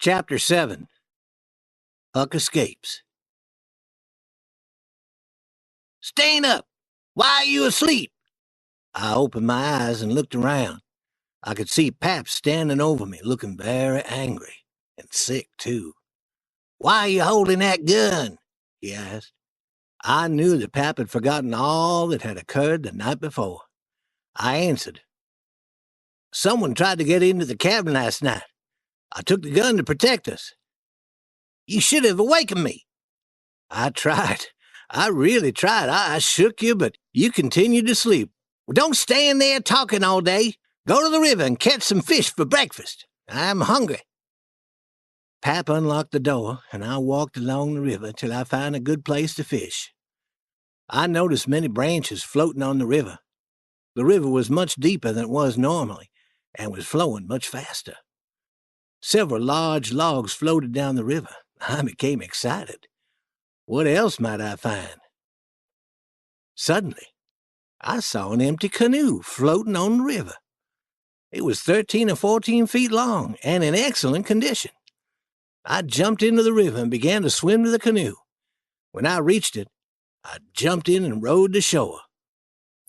Chapter 7. Huck escapes. "Stand up! Why are you asleep?" I opened my eyes and looked around. I could see Pap standing over me, looking very angry, and sick, too. "Why are you holding that gun?" he asked. I knew that Pap had forgotten all that had occurred the night before. I answered, "Someone tried to get into the cabin last night. I took the gun to protect us." "You should have awakened me." "I tried. I really tried. I shook you, but you continued to sleep." "Well, don't stand there talking all day. Go to the river and catch some fish for breakfast. I'm hungry." Pap unlocked the door, and I walked along the river till I found a good place to fish. I noticed many branches floating on the river. The river was much deeper than it was normally, and was flowing much faster. Several large logs floated down the river. I became excited. What else might I find? Suddenly, I saw an empty canoe floating on the river. It was 13 or 14 feet long and in excellent condition. I jumped into the river and began to swim to the canoe. When I reached it, I jumped in and rowed to shore.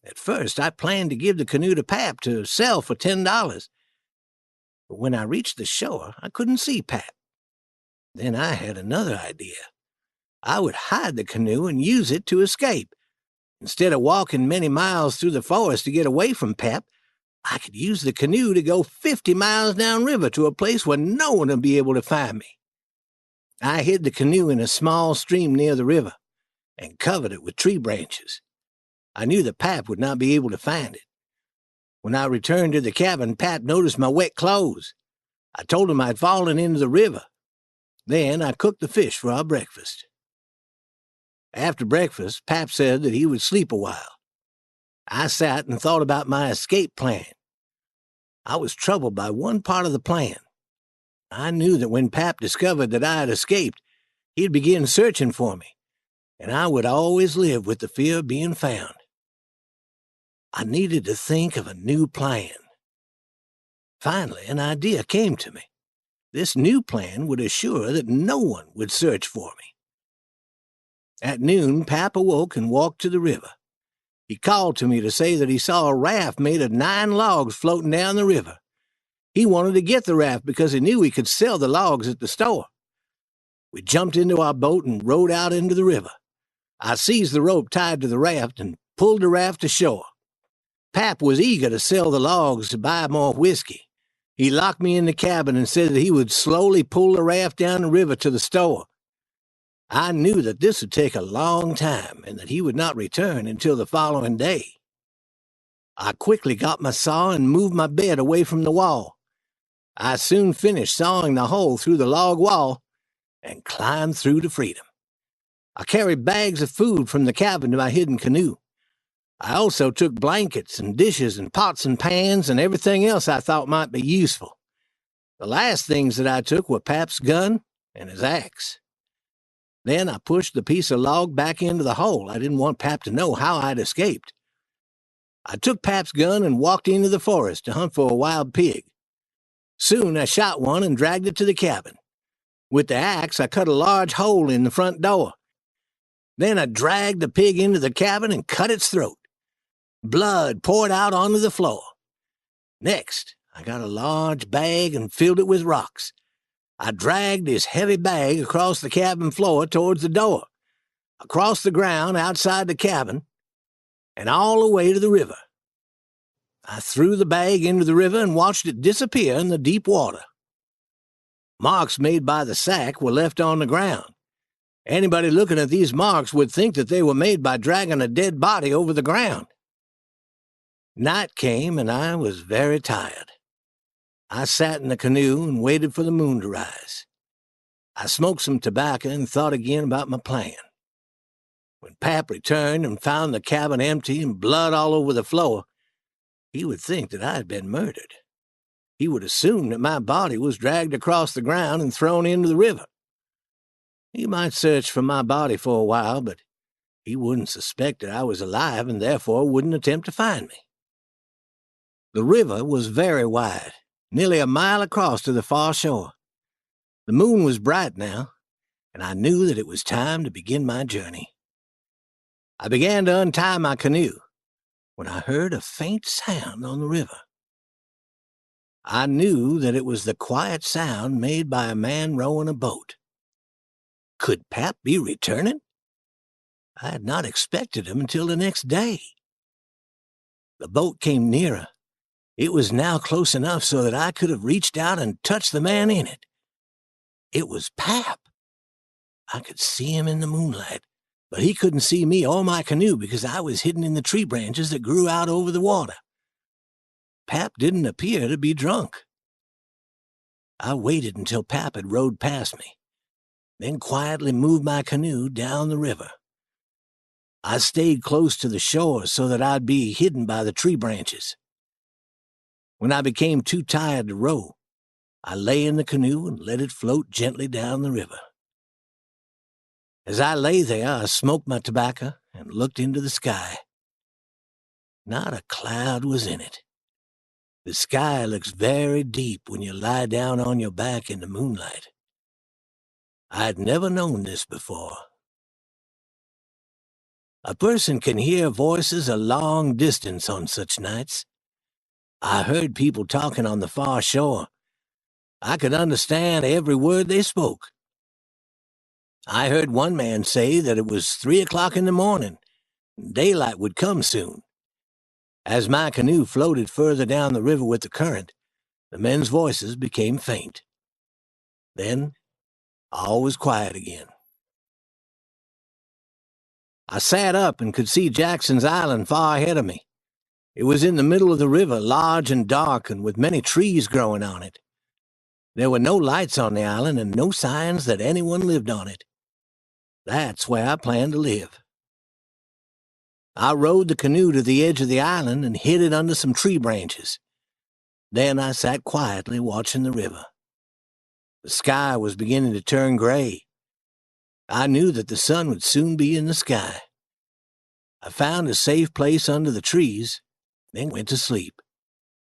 At first, I planned to give the canoe to Pap to sell for $10. But when I reached the shore, I couldn't see Pap. Then I had another idea. I would hide the canoe and use it to escape. Instead of walking many miles through the forest to get away from Pap, I could use the canoe to go 50 miles downriver to a place where no one would be able to find me. I hid the canoe in a small stream near the river and covered it with tree branches. I knew that Pap would not be able to find it. When I returned to the cabin, Pap noticed my wet clothes. I told him I'd fallen into the river. Then I cooked the fish for our breakfast. After breakfast, Pap said that he would sleep a while. I sat and thought about my escape plan. I was troubled by one part of the plan. I knew that when Pap discovered that I had escaped, he'd begin searching for me, and I would always live with the fear of being found. I needed to think of a new plan. Finally, an idea came to me. This new plan would assure that no one would search for me. At noon, Pap awoke and walked to the river. He called to me to say that he saw a raft made of 9 logs floating down the river. He wanted to get the raft because he knew he could sell the logs at the store. We jumped into our boat and rowed out into the river. I seized the rope tied to the raft and pulled the raft ashore. Pap was eager to sell the logs to buy more whiskey. He locked me in the cabin and said that he would slowly pull the raft down the river to the store. I knew that this would take a long time and that he would not return until the following day. I quickly got my saw and moved my bed away from the wall. I soon finished sawing the hole through the log wall and climbed through to freedom. I carried bags of food from the cabin to my hidden canoe. I also took blankets and dishes and pots and pans and everything else I thought might be useful. The last things that I took were Pap's gun and his axe. Then I pushed the piece of log back into the hole. I didn't want Pap to know how I'd escaped. I took Pap's gun and walked into the forest to hunt for a wild pig. Soon I shot one and dragged it to the cabin. With the axe, I cut a large hole in the front door. Then I dragged the pig into the cabin and cut its throat. Blood poured out onto the floor. Next, I got a large bag and filled it with rocks. I dragged this heavy bag across the cabin floor towards the door, across the ground outside the cabin, and all the way to the river. I threw the bag into the river and watched it disappear in the deep water. Marks made by the sack were left on the ground. Anybody looking at these marks would think that they were made by dragging a dead body over the ground. Night came, and I was very tired. I sat in the canoe and waited for the moon to rise. I smoked some tobacco and thought again about my plan. When Pap returned and found the cabin empty and blood all over the floor, he would think that I had been murdered. He would assume that my body was dragged across the ground and thrown into the river. He might search for my body for a while, but he wouldn't suspect that I was alive and therefore wouldn't attempt to find me. The river was very wide, nearly a mile across to the far shore. The moon was bright now, and I knew that it was time to begin my journey. I began to untie my canoe when I heard a faint sound on the river. I knew that it was the quiet sound made by a man rowing a boat. Could Pap be returning? I had not expected him until the next day. The boat came nearer. It was now close enough so that I could have reached out and touched the man in it. It was Pap. I could see him in the moonlight, but he couldn't see me or my canoe because I was hidden in the tree branches that grew out over the water. Pap didn't appear to be drunk. I waited until Pap had rowed past me, then quietly moved my canoe down the river. I stayed close to the shore so that I'd be hidden by the tree branches. When I became too tired to row, I lay in the canoe and let it float gently down the river. As I lay there, I smoked my tobacco and looked into the sky. Not a cloud was in it. The sky looks very deep when you lie down on your back in the moonlight. I'd never known this before. A person can hear voices a long distance on such nights. I heard people talking on the far shore. I could understand every word they spoke. I heard one man say that it was 3 o'clock in the morning. Daylight would come soon. As my canoe floated further down the river with the current, the men's voices became faint. Then, all was quiet again. I sat up and could see Jackson's Island far ahead of me. It was in the middle of the river, large and dark, and with many trees growing on it. There were no lights on the island and no signs that anyone lived on it. That's where I planned to live. I rowed the canoe to the edge of the island and hid it under some tree branches. Then I sat quietly watching the river. The sky was beginning to turn gray. I knew that the sun would soon be in the sky. I found a safe place under the trees, then went to sleep.